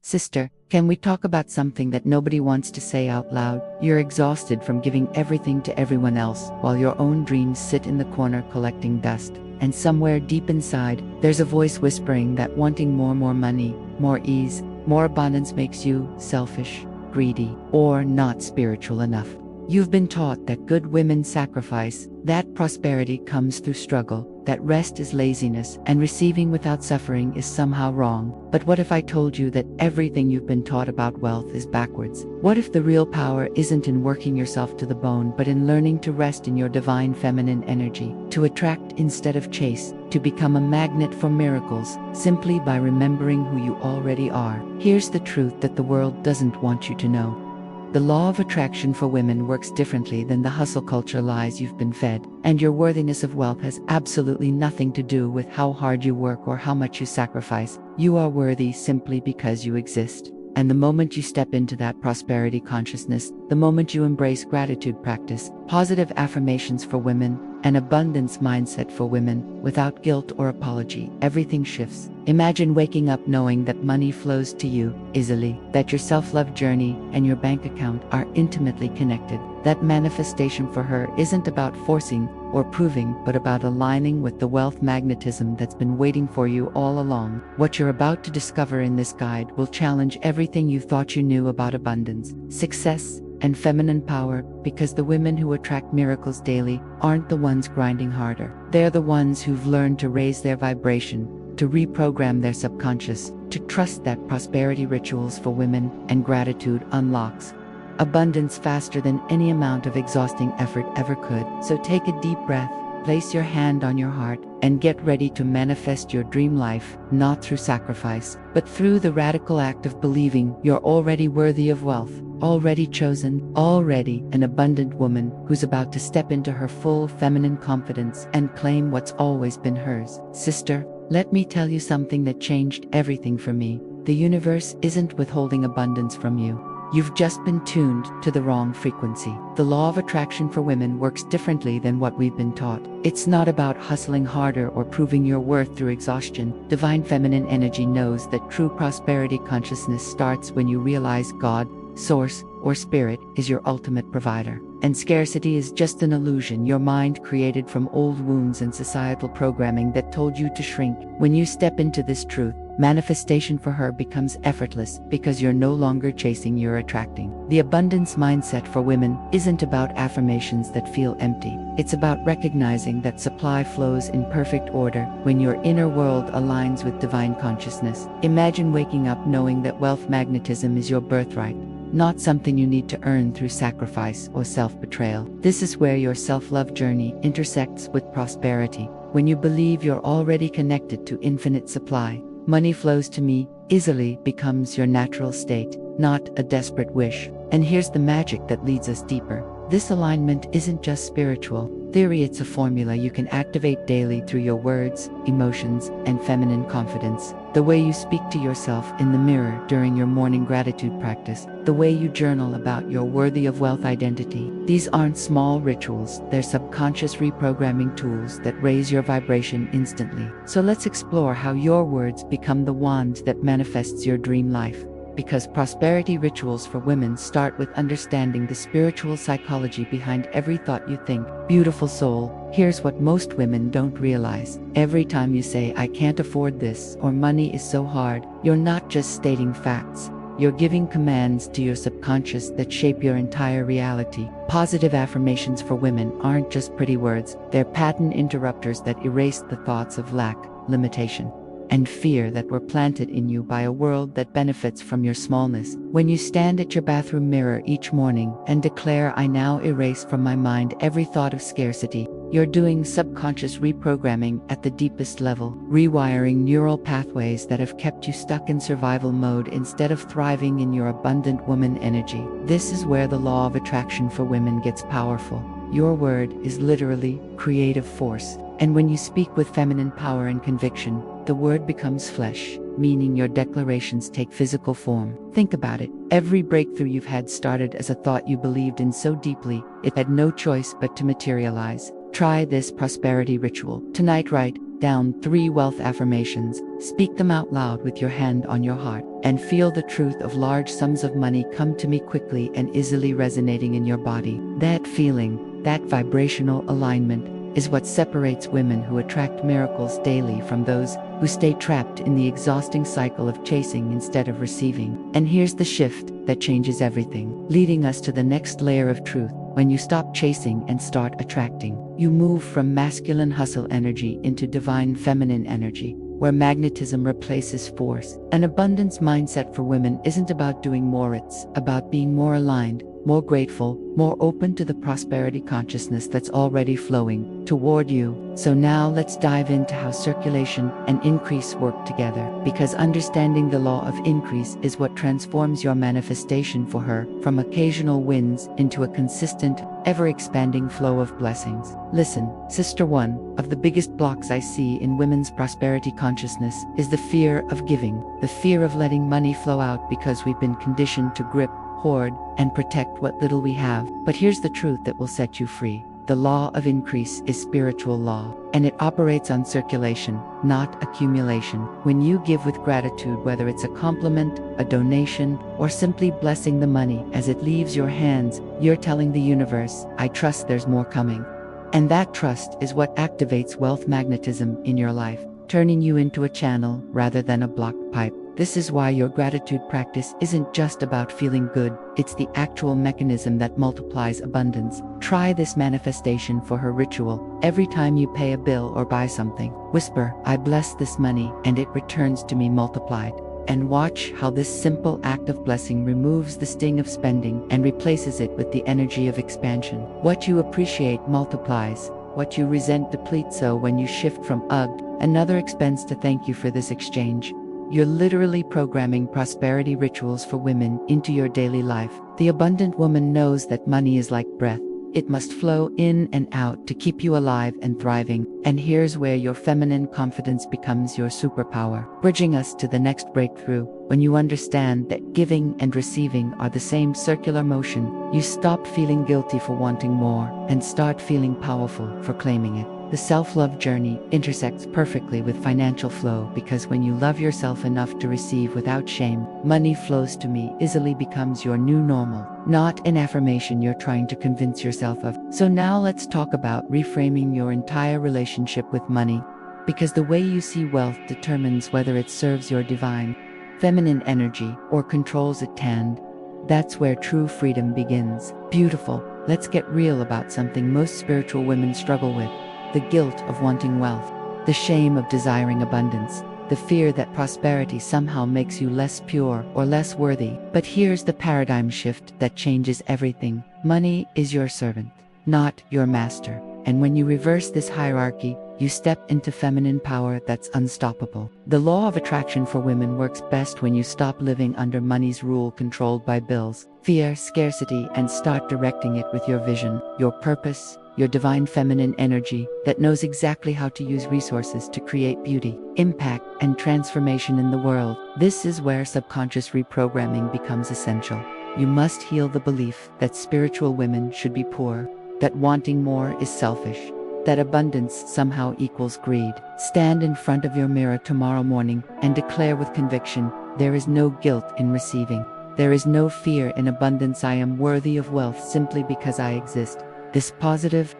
Sister, can we talk about something that nobody wants to say out loud? You're exhausted from giving everything to everyone else, while your own dreams sit in the corner collecting dust. And somewhere deep inside, there's a voice whispering that wanting more money, more ease, more abundance makes you selfish, greedy, or not spiritual enough. You've been taught that good women sacrifice, that prosperity comes through struggle, that rest is laziness, and receiving without suffering is somehow wrong. But what if I told you that everything you've been taught about wealth is backwards? What if the real power isn't in working yourself to the bone, but in learning to rest in your divine feminine energy, to attract instead of chase, to become a magnet for miracles, simply by remembering who you already are? Here's the truth that the world doesn't want you to know. The law of attraction for women works differently than the hustle culture lies you've been fed, and your worthiness of wealth has absolutely nothing to do with how hard you work or how much you sacrifice. You are worthy simply because you exist. And the moment you step into that prosperity consciousness, the moment you embrace gratitude practice, positive affirmations for women, an abundance mindset for women, without guilt or apology, everything shifts. Imagine waking up knowing that money flows to you easily, that your self-love journey and your bank account are intimately connected. That manifestation for her isn't about forcing or proving, but about aligning with the wealth magnetism that's been waiting for you all along. What you're about to discover in this guide will challenge everything you thought you knew about abundance, success, and feminine power, because the women who attract miracles daily aren't the ones grinding harder. They're the ones who've learned to raise their vibration, to reprogram their subconscious, to trust that prosperity rituals for women and gratitude unlocks abundance faster than any amount of exhausting effort ever could. So take a deep breath, place your hand on your heart, and get ready to manifest your dream life, not through sacrifice, but through the radical act of believing you're already worthy of wealth, already chosen, already an abundant woman who's about to step into her full feminine confidence and claim what's always been hers. Sister, let me tell you something that changed everything for me. The universe isn't withholding abundance from you. You've just been tuned to the wrong frequency. The law of attraction for women works differently than what we've been taught. It's not about hustling harder or proving your worth through exhaustion. Divine feminine energy knows that true prosperity consciousness starts when you realize God, Source, or Spirit is your ultimate provider. And scarcity is just an illusion your mind created from old wounds and societal programming that told you to shrink. When you step into this truth, manifestation for her becomes effortless because you're no longer chasing, you're attracting. The abundance mindset for women isn't about affirmations that feel empty. It's about recognizing that supply flows in perfect order when your inner world aligns with divine consciousness. Imagine waking up knowing that wealth magnetism is your birthright, not something you need to earn through sacrifice or self-betrayal. This is where your self-love journey intersects with prosperity. When you believe you're already connected to infinite supply, money flows to me easily becomes your natural state, not a desperate wish. And here's the magic that leads us deeper. This alignment isn't just spiritual theory, it's a formula you can activate daily through your words, emotions, and feminine confidence. The way you speak to yourself in the mirror during your morning gratitude practice, the way you journal about your worthy of wealth identity. These aren't small rituals, they're subconscious reprogramming tools that raise your vibration instantly. So let's explore how your words become the wand that manifests your dream life. Because prosperity rituals for women start with understanding the spiritual psychology behind every thought you think. Beautiful soul, here's what most women don't realize. Every time you say, "I can't afford this," or "money is so hard," you're not just stating facts. You're giving commands to your subconscious that shape your entire reality. Positive affirmations for women aren't just pretty words, they're pattern interrupters that erase the thoughts of lack, limitation, and fear that were planted in you by a world that benefits from your smallness. When you stand at your bathroom mirror each morning and declare, "I now erase from my mind every thought of scarcity," you're doing subconscious reprogramming at the deepest level, rewiring neural pathways that have kept you stuck in survival mode instead of thriving in your abundant woman energy. This is where the law of attraction for women gets powerful. Your word is literally creative force. And when you speak with feminine power and conviction, the word becomes flesh, meaning your declarations take physical form. Think about it. Every breakthrough you've had started as a thought you believed in so deeply, it had no choice but to materialize. Try this prosperity ritual. Tonight write, write down 3 wealth affirmations, speak them out loud with your hand on your heart, and feel the truth of large sums of money come to me quickly and easily resonating in your body. That feeling, that vibrational alignment, is what separates women who attract miracles daily from those who stay trapped in the exhausting cycle of chasing instead of receiving. And here's the shift that changes everything, leading us to the next layer of truth. When you stop chasing and start attracting, you move from masculine hustle energy into divine feminine energy, where magnetism replaces force. An abundance mindset for women isn't about doing more, it's about being more aligned, more grateful, more open to the prosperity consciousness that's already flowing toward you. So now let's dive into how circulation and increase work together, because understanding the law of increase is what transforms your manifestation for her from occasional wins into a consistent, ever-expanding flow of blessings. Listen, sister, one of the biggest blocks I see in women's prosperity consciousness is the fear of giving, the fear of letting money flow out because we've been conditioned to grip, hoard, and protect what little we have. But here's the truth that will set you free. The law of increase is spiritual law, and it operates on circulation, not accumulation. When you give with gratitude, whether it's a compliment, a donation, or simply blessing the money as it leaves your hands, you're telling the universe, I trust there's more coming. And that trust is what activates wealth magnetism in your life, turning you into a channel rather than a blocked pipe. This is why your gratitude practice isn't just about feeling good, it's the actual mechanism that multiplies abundance. Try this manifestation for her ritual. Every time you pay a bill or buy something, whisper, I bless this money, and it returns to me multiplied. And watch how this simple act of blessing removes the sting of spending and replaces it with the energy of expansion. What you appreciate multiplies, what you resent depletes. So when you shift from ugh, another expense, to thank you for this exchange, you're literally programming prosperity rituals for women into your daily life. The abundant woman knows that money is like breath. It must flow in and out to keep you alive and thriving. And here's where your feminine confidence becomes your superpower, bridging us to the next breakthrough. When you understand that giving and receiving are the same circular motion, you stop feeling guilty for wanting more and start feeling powerful for claiming it. The self-love journey intersects perfectly with financial flow, because when you love yourself enough to receive without shame, money flows to me easily becomes your new normal, not an affirmation you're trying to convince yourself of. So now let's talk about reframing your entire relationship with money, because the way you see wealth determines whether it serves your divine feminine energy or controls it. And that's where true freedom begins. Beautiful. Let's get real about something most spiritual women struggle with. The guilt of wanting wealth, the shame of desiring abundance, the fear that prosperity somehow makes you less pure or less worthy. But here's the paradigm shift that changes everything. Money is your servant, not your master. And when you reverse this hierarchy, you step into feminine power that's unstoppable. The law of attraction for women works best when you stop living under money's rule, controlled by bills, fear, scarcity, and start directing it with your vision, your purpose, your divine feminine energy that knows exactly how to use resources to create beauty, impact, and transformation in the world. This is where subconscious reprogramming becomes essential. You must heal the belief that spiritual women should be poor, that wanting more is selfish, that abundance somehow equals greed. Stand in front of your mirror tomorrow morning and declare with conviction, there is no guilt in receiving. There is no fear in abundance. I am worthy of wealth simply because I exist. This positive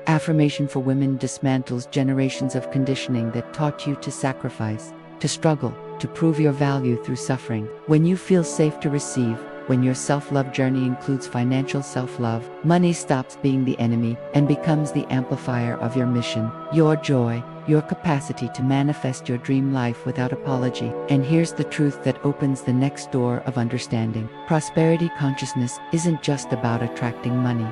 affirmation for women dismantles generations of conditioning that taught you to sacrifice, to struggle, to prove your value through suffering. When you feel safe to receive, when your self-love journey includes financial self-love, money stops being the enemy and becomes the amplifier of your mission, your joy, your capacity to manifest your dream life without apology. And here's the truth that opens the next door of understanding. Prosperity consciousness isn't just about attracting money.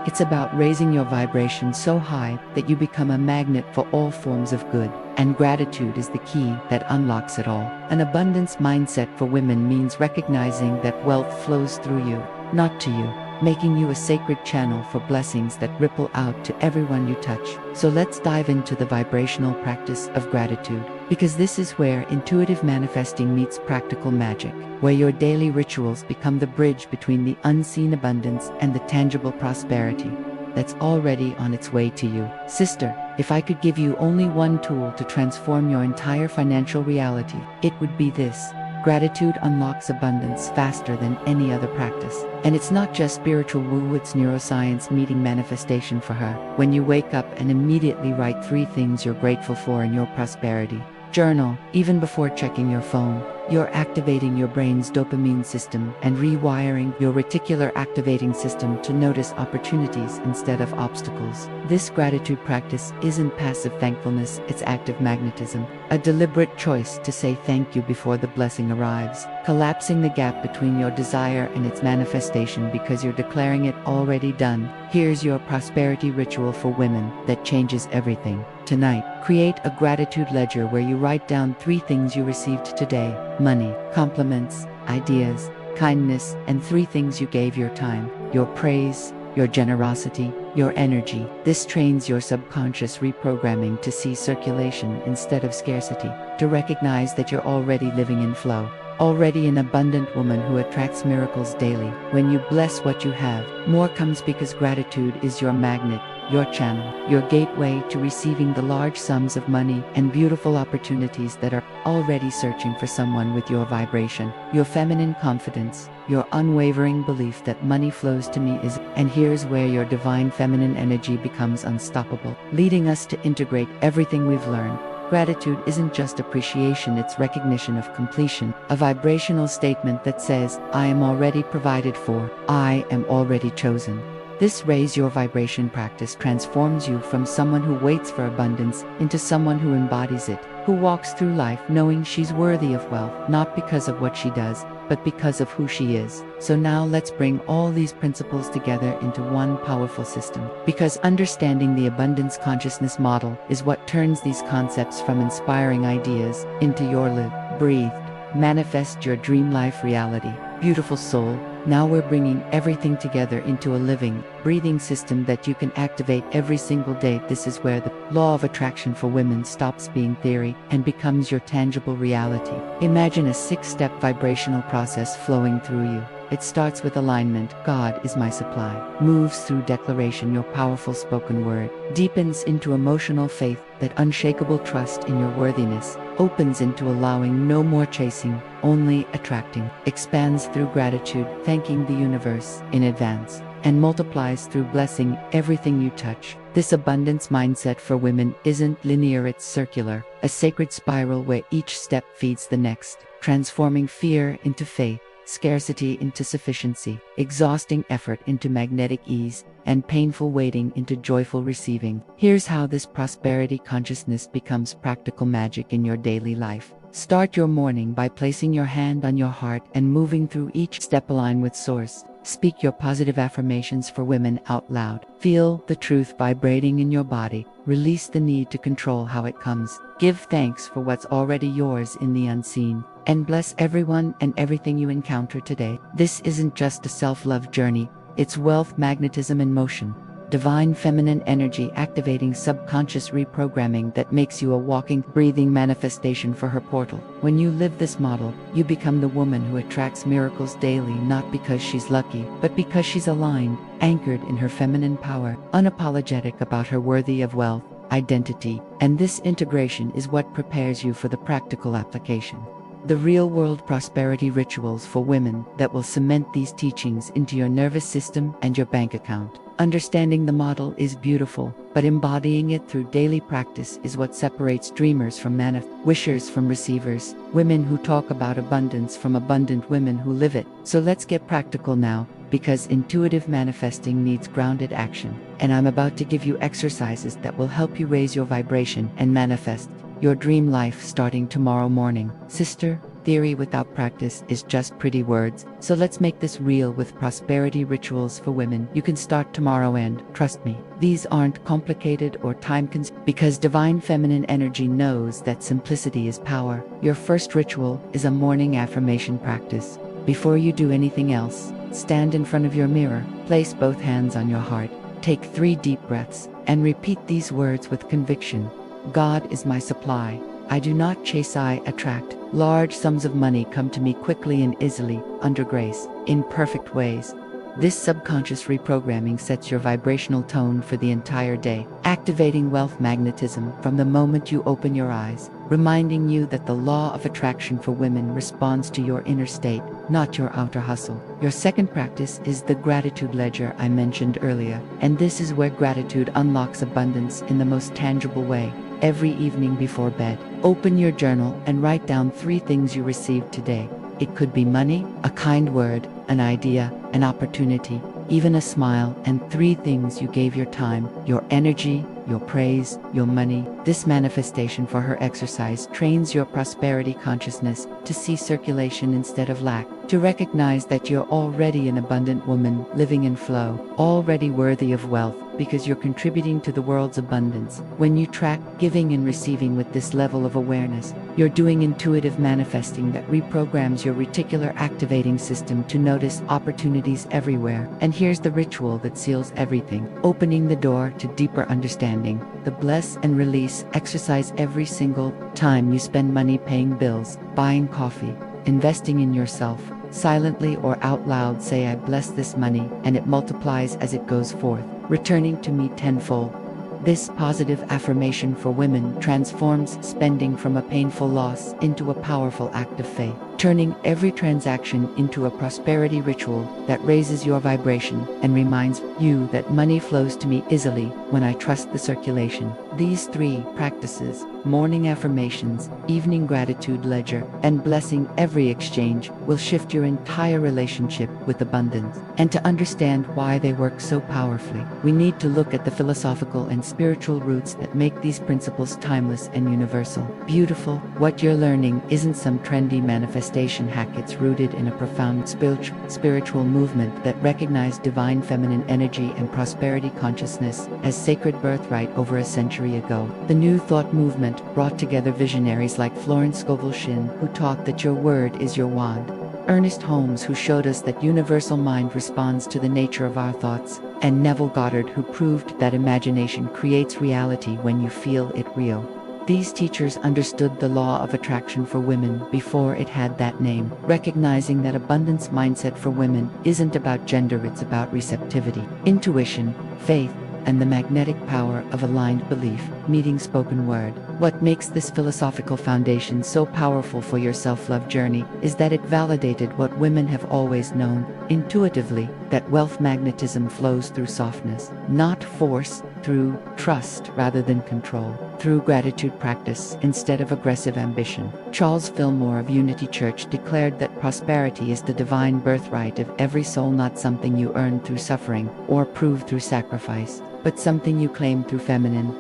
It's about raising your vibration so high that you become a magnet for all forms of good. And gratitude is the key that unlocks it all. An abundance mindset for women means recognizing that wealth flows through you, not to you, making you a sacred channel for blessings that ripple out to everyone you touch. So let's dive into the vibrational practice of gratitude, because this is where intuitive manifesting meets practical magic, where your daily rituals become the bridge between the unseen abundance and the tangible prosperity. that's already on its way to you. Sister, if I could give you only one tool to transform your entire financial reality, it would be this. Gratitude unlocks abundance faster than any other practice. And it's not just spiritual woo, it's neuroscience meeting manifestation for her. When you wake up and immediately write 3 things you're grateful for in your prosperity journal, even before checking your phone, you're activating your brain's dopamine system and rewiring your reticular activating system to notice opportunities instead of obstacles. This gratitude practice isn't passive thankfulness, it's active magnetism, a deliberate choice to say thank you before the blessing arrives, collapsing the gap between your desire and its manifestation because you're declaring it already done. Here's your prosperity ritual for women that changes everything. Tonight, create a gratitude ledger where you write down 3 things you received today: money, compliments, ideas, kindness, and 3 things you gave your time, your praise, your generosity, your energy. This trains your subconscious reprogramming to see circulation instead of scarcity, to recognize that you're already living in flow, already an abundant woman who attracts miracles daily. When you bless what you have, more comes because gratitude is your magnet, your channel, your gateway to receiving the large sums of money and beautiful opportunities that are already searching for someone with your vibration, your feminine confidence, your unwavering belief that money flows to me is. And here's where your divine feminine energy becomes unstoppable, leading us to integrate everything we've learned. Gratitude isn't just appreciation, it's recognition of completion, a vibrational statement that says, I am already provided for, I am already chosen. This raise your vibration practice transforms you from someone who waits for abundance into someone who embodies it, who walks through life knowing she's worthy of wealth, not because of what she does, but because of who she is. So now let's bring all these principles together into one powerful system, because understanding the abundance consciousness model is what turns these concepts from inspiring ideas into your lived, breathed, manifest your dream life reality. Beautiful soul, now we're bringing everything together into a living, breathing system that you can activate every single day. This is where the law of attraction for women stops being theory and becomes your tangible reality. Imagine a 6-step vibrational process flowing through you. It starts with alignment, God is my supply, moves through declaration, your powerful spoken word, deepens into emotional faith, that unshakable trust in your worthiness, opens into allowing no more chasing, only attracting, expands through gratitude, thanking the universe in advance, and multiplies through blessing everything you touch. This abundance mindset for women isn't linear, it's circular, a sacred spiral where each step feeds the next, transforming fear into faith, scarcity into sufficiency, exhausting effort into magnetic ease, and painful waiting into joyful receiving. Here's how this prosperity consciousness becomes practical magic in your daily life. Start your morning by placing your hand on your heart and moving through each step aligned with Source. Speak your positive affirmations for women out loud. Feel the truth vibrating in your body. Release the need to control how it comes. Give thanks for what's already yours in the unseen. And bless everyone and everything you encounter today. This isn't just a self-love journey, it's wealth magnetism in motion. Divine feminine energy activating subconscious reprogramming that makes you a walking, breathing manifestation for her portal. When you live this model, you become the woman who attracts miracles daily, not because she's lucky, but because she's aligned, anchored in her feminine power, unapologetic about her worthy of wealth, identity, and this integration is what prepares you for the practical application. The real-world prosperity rituals for women that will cement these teachings into your nervous system and your bank account. Understanding the model is beautiful, but embodying it through daily practice is what separates dreamers from wishers from receivers, women who talk about abundance from abundant women who live it. So let's get practical now, because intuitive manifesting needs grounded action. And I'm about to give you exercises that will help you raise your vibration and manifest your dream life starting tomorrow morning. Sister, theory without practice is just pretty words, so let's make this real with prosperity rituals for women. You can start tomorrow and, trust me, these aren't complicated or time-consuming, because divine feminine energy knows that simplicity is power. Your first ritual is a morning affirmation practice. Before you do anything else, stand in front of your mirror, place both hands on your heart, take 3 deep breaths, and repeat these words with conviction. God is my supply. I do not chase, I attract. Large sums of money come to me quickly and easily, under grace, in perfect ways. This subconscious reprogramming sets your vibrational tone for the entire day, activating wealth magnetism from the moment you open your eyes, reminding you that the law of attraction for women responds to your inner state, not your outer hustle. Your second practice is the gratitude ledger I mentioned earlier, and this is where gratitude unlocks abundance in the most tangible way. Every evening before bed, open your journal and write down 3 things you received today. It could be money, a kind word, an idea, an opportunity, even a smile, and 3 things you gave your time, your energy, your praise, your money. This manifestation for her exercise trains your prosperity consciousness to see circulation instead of lack, to recognize that you're already an abundant woman living in flow, already worthy of wealth because you're contributing to the world's abundance. When you track giving and receiving with this level of awareness, you're doing intuitive manifesting that reprograms your reticular activating system to notice opportunities everywhere. And here's the ritual that seals everything, opening the door to deeper understanding. The bless and release exercise every single time you spend money paying bills, buying coffee, investing in yourself. Silently or out loud say, I bless this money, and it multiplies as it goes forth, returning to me tenfold. This positive affirmation for women transforms spending from a painful loss into a powerful act of faith, turning every transaction into a prosperity ritual that raises your vibration and reminds you that money flows to me easily when I trust the circulation. These 3 practices, morning affirmations, evening gratitude ledger, and blessing every exchange, will shift your entire relationship with abundance. And to understand why they work so powerfully, we need to look at the philosophical and spiritual roots that make these principles timeless and universal. Beautiful, what you're learning isn't some trendy manifestation hack. It's rooted in a profound spiritual movement that recognized divine feminine energy and prosperity consciousness as sacred birthright over a century ago. The New Thought movement brought together visionaries like Florence Scovel Shinn, who taught that your word is your wand, Ernest Holmes, who showed us that universal mind responds to the nature of our thoughts, and Neville Goddard, who proved that imagination creates reality when you feel it real. These teachers understood the law of attraction for women before it had that name, recognizing that abundance mindset for women isn't about gender, it's about receptivity, intuition, faith, and the magnetic power of aligned belief meeting spoken word. What makes this philosophical foundation so powerful for your self-love journey is that it validated what women have always known intuitively, that wealth magnetism flows through softness, not force, through trust rather than control, through gratitude practice instead of aggressive ambition. Charles Fillmore of Unity Church declared that prosperity is the divine birthright of every soul, not something you earn through suffering or prove through sacrifice, but something you claim through feminine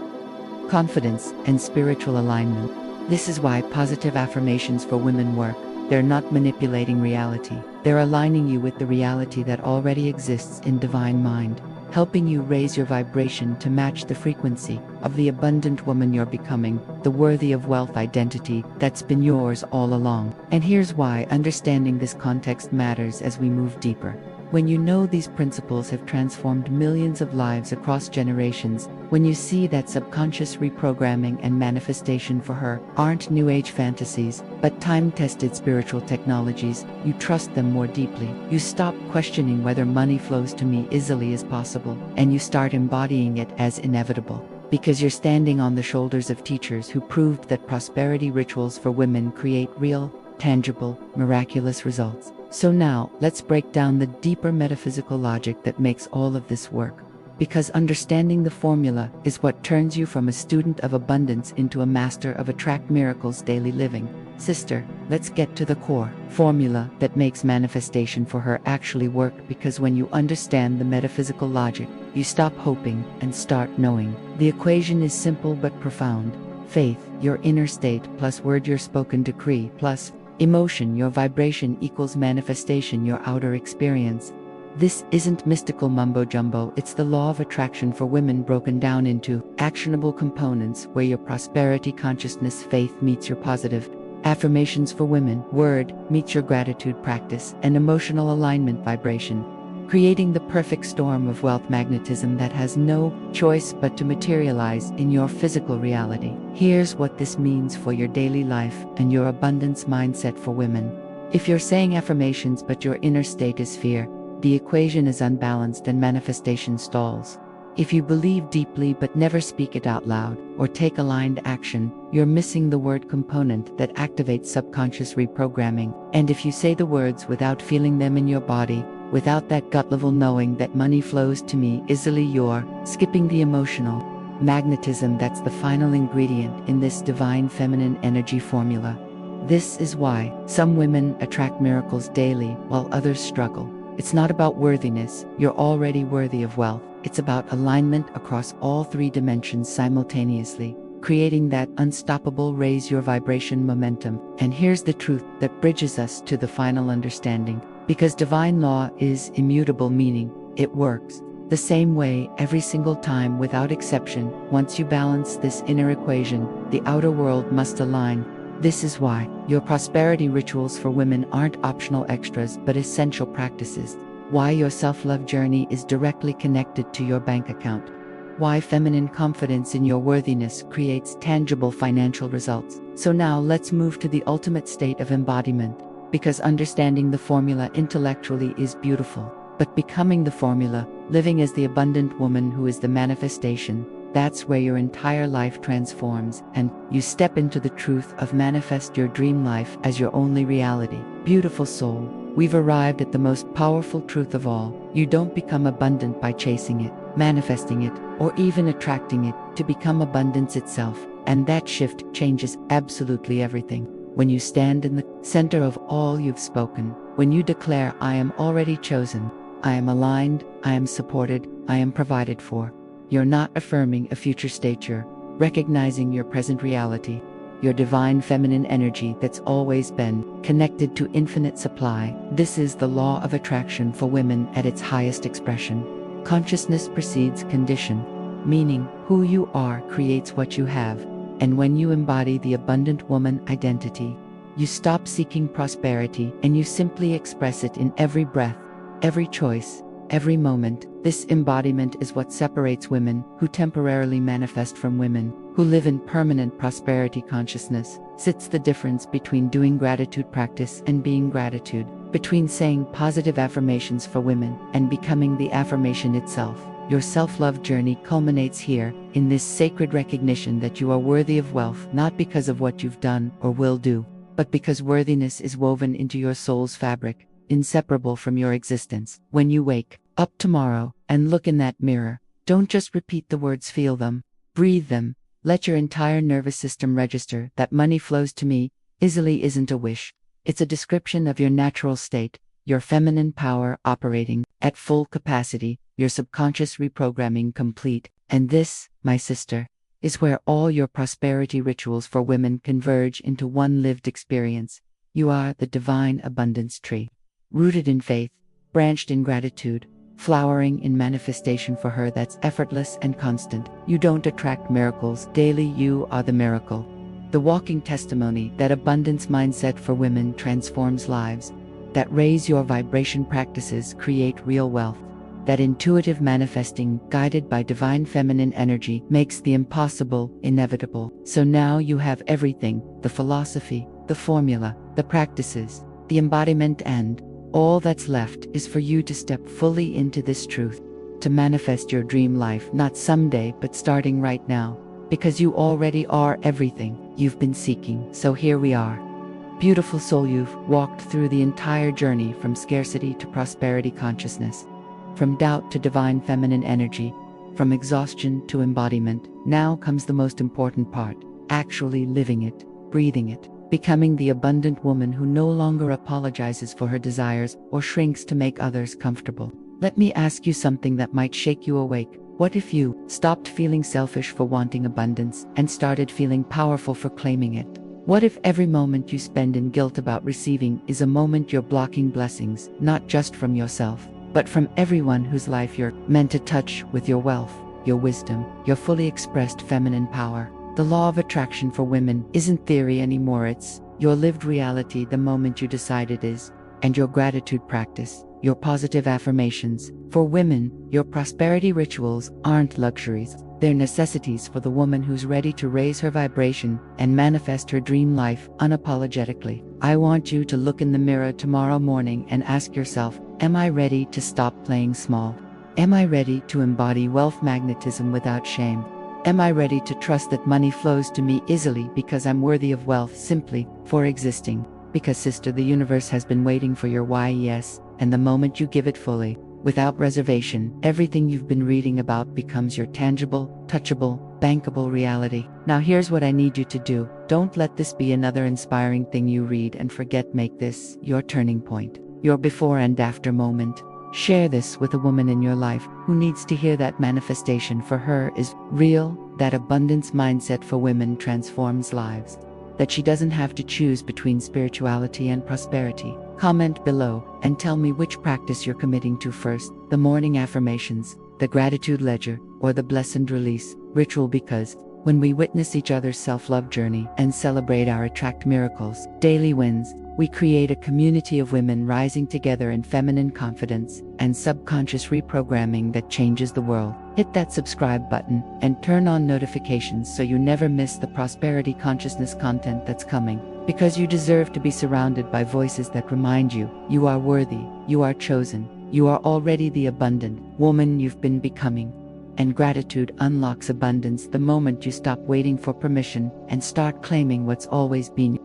confidence and spiritual alignment. This is why positive affirmations for women work. They're not manipulating reality. They're aligning you with the reality that already exists in divine mind, helping you raise your vibration to match the frequency of the abundant woman you're becoming, the worthy of wealth identity that's been yours all along. And here's why understanding this context matters as we move deeper. When you know these principles have transformed millions of lives across generations, when you see that subconscious reprogramming and manifestation for her aren't new age fantasies, but time-tested spiritual technologies, you trust them more deeply. You stop questioning whether money flows to me easily as possible, and you start embodying it as inevitable. Because you're standing on the shoulders of teachers who proved that prosperity rituals for women create real, tangible, miraculous results. So now, let's break down the deeper metaphysical logic that makes all of this work. Because understanding the formula is what turns you from a student of abundance into a master of attract miracles daily living. Sister, let's get to the core formula that makes manifestation for her actually work, because when you understand the metaphysical logic, you stop hoping and start knowing. The equation is simple but profound. Faith, your inner state, plus word, your spoken decree, plus emotion, your vibration, equals manifestation, your outer experience. This isn't mystical mumbo-jumbo, it's the law of attraction for women broken down into actionable components where your prosperity consciousness faith meets your positive affirmations for women word meets your gratitude practice and emotional alignment vibration, creating the perfect storm of wealth magnetism that has no choice but to materialize in your physical reality. Here's what this means for your daily life and your abundance mindset for women. If you're saying affirmations but your inner state is fear, the equation is unbalanced and manifestation stalls. If you believe deeply but never speak it out loud or take aligned action, you're missing the word component that activates subconscious reprogramming. And if you say the words without feeling them in your body, without that gut level knowing that money flows to me easily, you're skipping the emotional magnetism that's the final ingredient in this divine feminine energy formula. This is why some women attract miracles daily while others struggle. It's not about worthiness, you're already worthy of wealth. It's about alignment across all three dimensions simultaneously, creating that unstoppable raise your vibration momentum. And here's the truth that bridges us to the final understanding. Because divine law is immutable, meaning it works the same way every single time without exception. Once you balance this inner equation, the outer world must align. This is why your prosperity rituals for women aren't optional extras but essential practices. Why your self-love journey is directly connected to your bank account. Why feminine confidence in your worthiness creates tangible financial results. So now let's move to the ultimate state of embodiment. Because understanding the formula intellectually is beautiful, but becoming the formula, living as the abundant woman who is the manifestation, that's where your entire life transforms and you step into the truth of manifest your dream life as your only reality. Beautiful soul, we've arrived at the most powerful truth of all. You don't become abundant by chasing it, manifesting it, or even attracting it to become abundance itself. And that shift changes absolutely everything. When you stand in the center of all you've spoken, when you declare, I am already chosen, I am aligned, I am supported, I am provided for. You're not affirming a future state, you're recognizing your present reality, your divine feminine energy that's always been connected to infinite supply. This is the law of attraction for women at its highest expression. Consciousness precedes condition, meaning who you are creates what you have. And when you embody the abundant woman identity, you stop seeking prosperity and you simply express it in every breath, every choice, every moment. This embodiment is what separates women who temporarily manifest from women who live in permanent prosperity consciousness. Sits the difference between doing gratitude practice and being gratitude, between saying positive affirmations for women and becoming the affirmation itself. Your self-love journey culminates here, in this sacred recognition that you are worthy of wealth, not because of what you've done or will do, but because worthiness is woven into your soul's fabric, inseparable from your existence. When you wake up tomorrow and look in that mirror, don't just repeat the words, feel them, breathe them. Let your entire nervous system register that money flows to me easily isn't a wish. It's a description of your natural state, your feminine power operating at full capacity, your subconscious reprogramming complete. And this, my sister, is where all your prosperity rituals for women converge into one lived experience. You are the divine abundance tree, rooted in faith, branched in gratitude, flowering in manifestation for her that's effortless and constant. You don't attract miracles daily, you are the miracle. The walking testimony that abundance mindset for women transforms lives, that raise your vibration practices create real wealth, that intuitive manifesting guided by divine feminine energy makes the impossible inevitable. So now you have everything, the philosophy, the formula, the practices, the embodiment, and all that's left is for you to step fully into this truth, to manifest your dream life, not someday but starting right now, because you already are everything you've been seeking. So here we are. Beautiful soul, you've walked through the entire journey from scarcity to prosperity consciousness, from doubt to divine feminine energy, from exhaustion to embodiment. Now comes the most important part, actually living it, breathing it, becoming the abundant woman who no longer apologizes for her desires or shrinks to make others comfortable. Let me ask you something that might shake you awake. What if you stopped feeling selfish for wanting abundance and started feeling powerful for claiming it? What if every moment you spend in guilt about receiving is a moment you're blocking blessings, not just from yourself, but from everyone whose life you're meant to touch with your wealth, your wisdom, your fully expressed feminine power? The law of attraction for women isn't theory anymore, it's your lived reality the moment you decide it is. And your gratitude practice, your positive affirmations. For women, your prosperity rituals aren't luxuries, They're necessities for the woman who's ready to raise her vibration and manifest her dream life unapologetically. I want you to look in the mirror tomorrow morning and ask yourself, am I ready to stop playing small? Am I ready to embody wealth magnetism without shame? Am I ready to trust that money flows to me easily because I'm worthy of wealth simply for existing? Because sister, the universe has been waiting for your yes, and the moment you give it fully, without reservation, everything you've been reading about becomes your tangible, touchable, bankable reality. Now here's what I need you to do. Don't let this be another inspiring thing you read and forget. Make this your turning point, your before and after moment. Share this with a woman in your life who needs to hear that manifestation for her is real, that abundance mindset for women transforms lives, that she doesn't have to choose between spirituality and prosperity. Comment below and tell me which practice you're committing to first, the morning affirmations, the gratitude ledger, or the blessed release ritual, because when we witness each other's self-love journey and celebrate our attract miracles, daily wins, we create a community of women rising together in feminine confidence and subconscious reprogramming that changes the world. Hit that subscribe button and turn on notifications so you never miss the prosperity consciousness content that's coming. Because you deserve to be surrounded by voices that remind you, you are worthy, you are chosen, you are already the abundant woman you've been becoming. And gratitude unlocks abundance the moment you stop waiting for permission and start claiming what's always been.